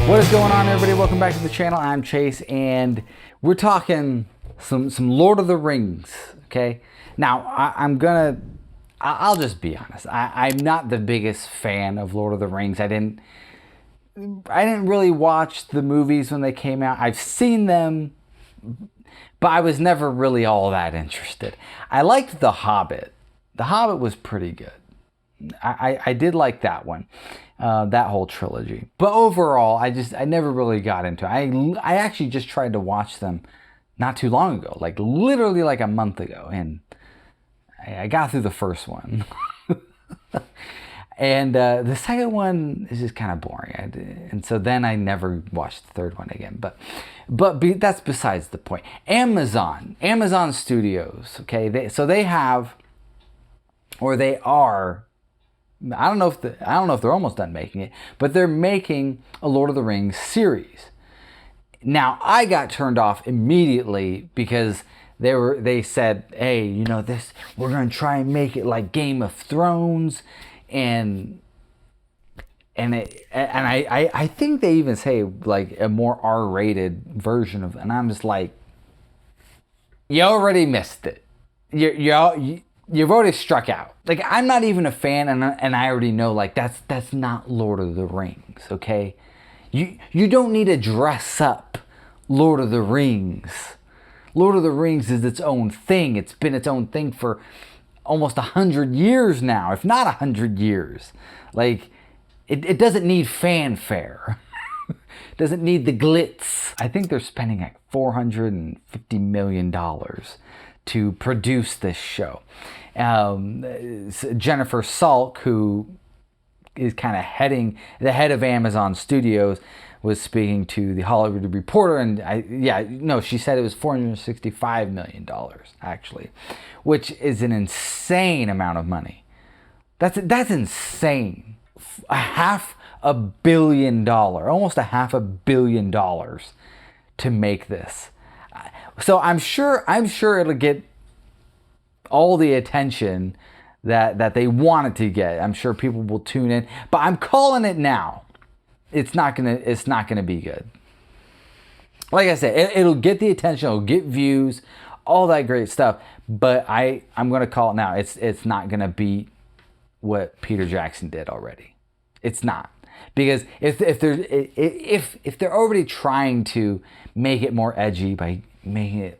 What is going on, everybody? Welcome back to the channel. I'm Chase, and we're talking some Lord of the Rings. Okay, now I'll just be honest. I'm not the biggest fan of Lord of the Rings. I didn't really watch the movies when they came out. I've seen them, but I was never really all that interested. I liked The Hobbit. The Hobbit was pretty good. I did like that one, that whole trilogy. But overall, I never really got into it. I actually just tried to watch them not too long ago, like literally like a month ago, and I got through the first one. And the second one is just kind of boring. And so then I never watched the third one again. But that's besides the point. Amazon Studios, okay? They have, or they are, I don't know if they're almost done making it, but they're making a Lord of the Rings series. Now, I got turned off immediately because they said, hey, you know, we're going to try and make it like Game of Thrones, and I think they even say like a more R-rated version of it, and I'm just like, you already missed it. You've already struck out. Like, I'm not even a fan, and I already know, like, that's not Lord of the Rings, okay? You don't need to dress up Lord of the Rings. Lord of the Rings is its own thing. It's been its own thing for almost 100 years now, if not 100 years. Like, it doesn't need fanfare. It doesn't need the glitz. I think they're spending like $450 million to produce this show. Jennifer Salk, who is kind of the head of Amazon Studios, was speaking to the Hollywood Reporter, and she said it was $465 million actually, which is an insane amount of money. That's insane. Almost $500 million to make this. So I'm sure it'll get all the attention that they want it to get. I'm sure people will tune in, but I'm calling it now. It's not gonna be good. Like I said, it'll get the attention, it'll get views, all that great stuff. But I'm gonna call it now. It's not gonna beat what Peter Jackson did already. It's not. Because if they're already trying to make it more edgy by making it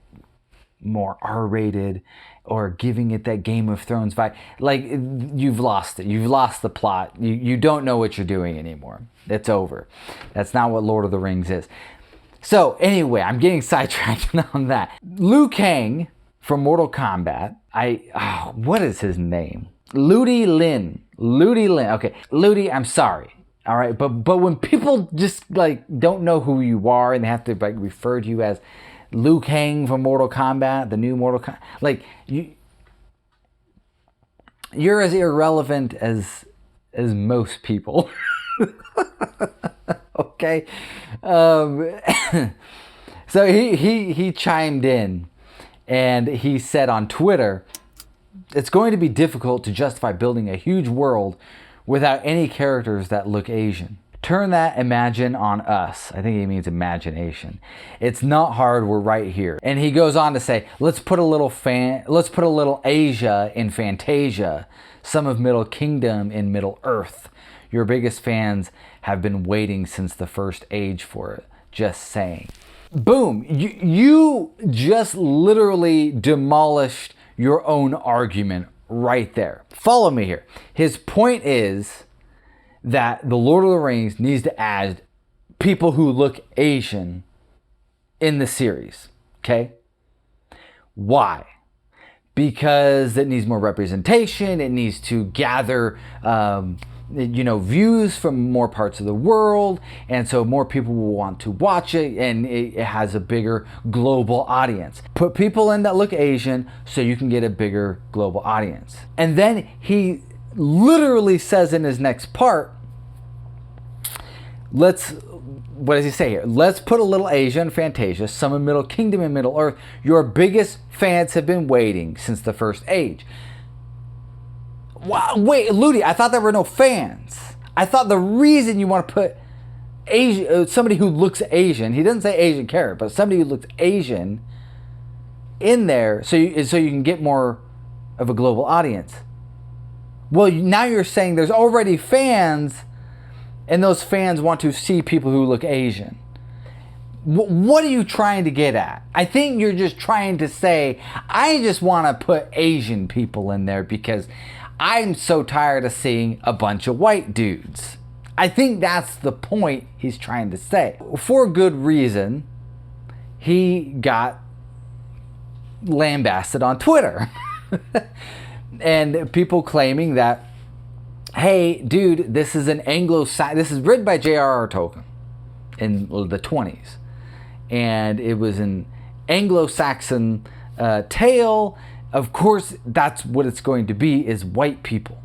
more R-rated or giving it that Game of Thrones vibe, like, you've lost it. You've lost the plot. You don't know what you're doing anymore. It's over. That's not what Lord of the Rings is. So anyway, I'm getting sidetracked on that. Liu Kang from Mortal Kombat. What is his name? Ludi Lin. Okay, Ludi, I'm sorry. All right, but when people just like don't know who you are and they have to like refer to you as Liu Kang from Mortal Kombat, the new Mortal Kombat, like you're as irrelevant as most people. Okay, so he chimed in, and he said on Twitter, it's going to be difficult to justify building a huge world without any characters that look Asian. Turn that imagine on us. I think he means imagination. It's not hard, we're right here. And he goes on to say, let's put a little Asia in Fantasia, some of Middle Kingdom in Middle Earth. Your biggest fans have been waiting since the first age for it. Just saying. Boom. You just literally demolished your own argument right there. Follow me here. His point is that the Lord of the Rings needs to add people who look Asian in the series. Okay? Why? Because it needs more representation. It needs to gather views from more parts of the world, and so more people will want to watch it, and it has a bigger global audience. Put people in that look Asian so you can get a bigger global audience. And then he literally says in his next part, what does he say here? Let's put a little Asia in Fantasia, some in Middle Kingdom and Middle Earth. Your biggest fans have been waiting since the first age. Wow, wait, Ludi, I thought there were no fans. I thought the reason you want to put Asian, somebody who looks Asian. He doesn't say Asian carrot, but somebody who looks Asian in there, so you can get more of a global audience. Well, now you're saying there's already fans, and those fans want to see people who look Asian. What are you trying to get at? I think you're just trying to say, I just want to put Asian people in there because I'm so tired of seeing a bunch of white dudes. I think that's the point he's trying to say. For good reason, he got lambasted on Twitter. And people claiming that, hey, dude, this is an this is written by J.R.R. Tolkien in the 20s. And it was an Anglo-Saxon tale. Of course, that's what it's going to be, is white people.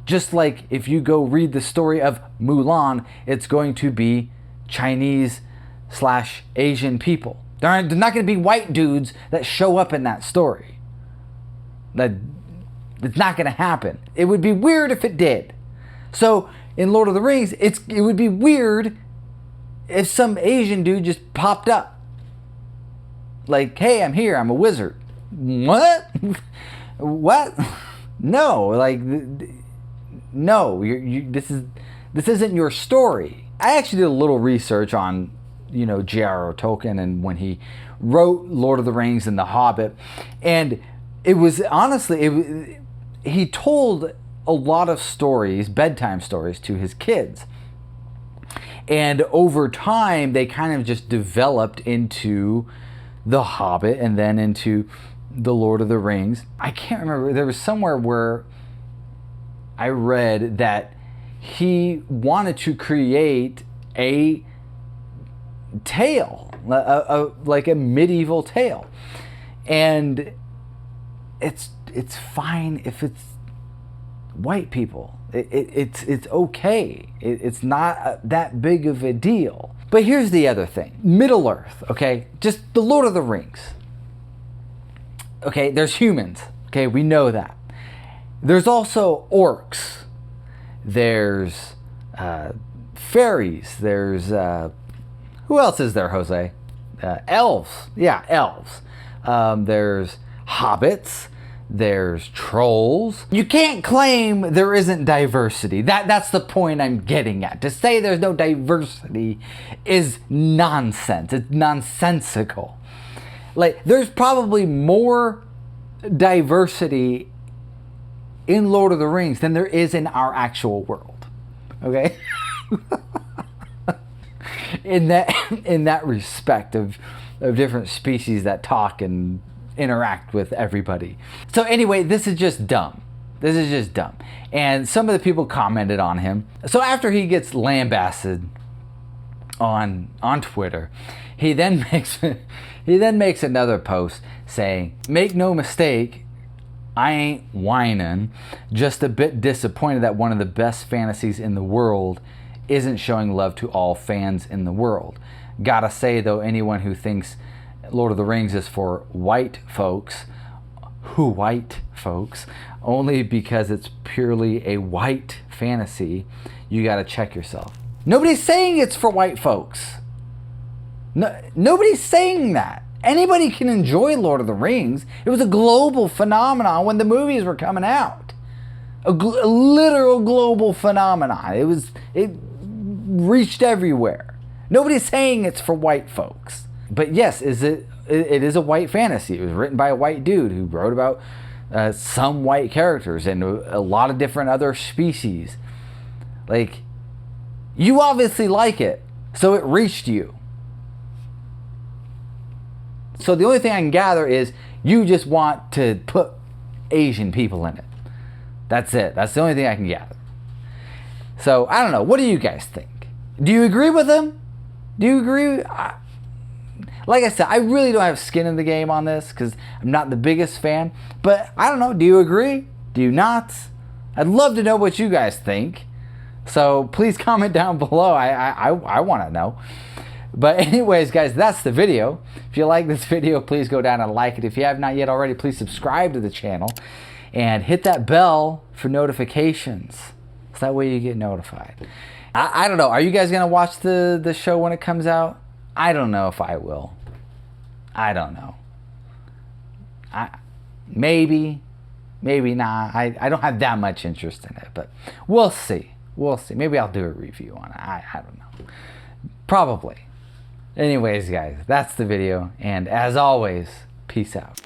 Just like if you go read the story of Mulan, it's going to be Chinese/Asian people. They're not going to be white dudes that show up in that story. It's not going to happen. It would be weird if it did. So in Lord of the Rings, it would be weird if some Asian dude just popped up. Like, hey, I'm here, I'm a wizard. What? What? No, like, no, this isn't your story. I actually did a little research on, J.R.R. Tolkien and when he wrote Lord of the Rings and The Hobbit. And it was, honestly, he told a lot of stories, bedtime stories, to his kids. And over time, they kind of just developed into The Hobbit and then into The Lord of the Rings. I can't remember. There was somewhere where I read that he wanted to create a tale, like a medieval tale. And it's fine if it's white people. It's okay. It's not that big of a deal. But here's the other thing. Middle Earth, okay? Just the Lord of the Rings. Okay, there's humans. Okay, we know that. There's also orcs. There's fairies. There's, who else is there, Jose? Elves. Yeah, elves. There's hobbits. There's trolls. You can't claim there isn't diversity. That's the point I'm getting at. To say there's no diversity is nonsense. It's nonsensical. Like, there's probably more diversity in Lord of the Rings than there is in our actual world. Okay? in that respect of different species that talk and interact with everybody. So anyway, this is just dumb. This is just dumb. And some of the people commented on him. So after he gets lambasted on Twitter, he then makes another post saying, "Make no mistake, I ain't whining, just a bit disappointed that one of the best fantasies in the world isn't showing love to all fans in the world. Gotta say though, anyone who thinks Lord of the Rings is for white folks, only because it's purely a white fantasy, you gotta check yourself." Nobody's saying it's for white folks. No, nobody's saying that. Anybody can enjoy Lord of the Rings. It was a global phenomenon when the movies were coming out. A literal global phenomenon. It reached everywhere. Nobody's saying it's for white folks. But yes, it is a white fantasy. It was written by a white dude who wrote about some white characters and a lot of different other species. Like, you obviously like it, so it reached you. So the only thing I can gather is you just want to put Asian people in it. That's it. That's the only thing I can gather. So, I don't know. What do you guys think? Do you agree with him? Do you agree? Like I said, I really don't have skin in the game on this because I'm not the biggest fan. But I don't know. Do you agree? Do you not? I'd love to know what you guys think. So please comment down below. I want to know. But anyways, guys, that's the video. If you like this video, please go down and like it. If you have not yet already, please subscribe to the channel and hit that bell for notifications. So that way you get notified. I don't know. Are you guys going to watch the show when it comes out? I don't know if I will. I don't know. Maybe not. I don't have that much interest in it, but we'll see. We'll see. Maybe I'll do a review on it. I don't know. Probably. Anyways, guys, that's the video. And as always, peace out.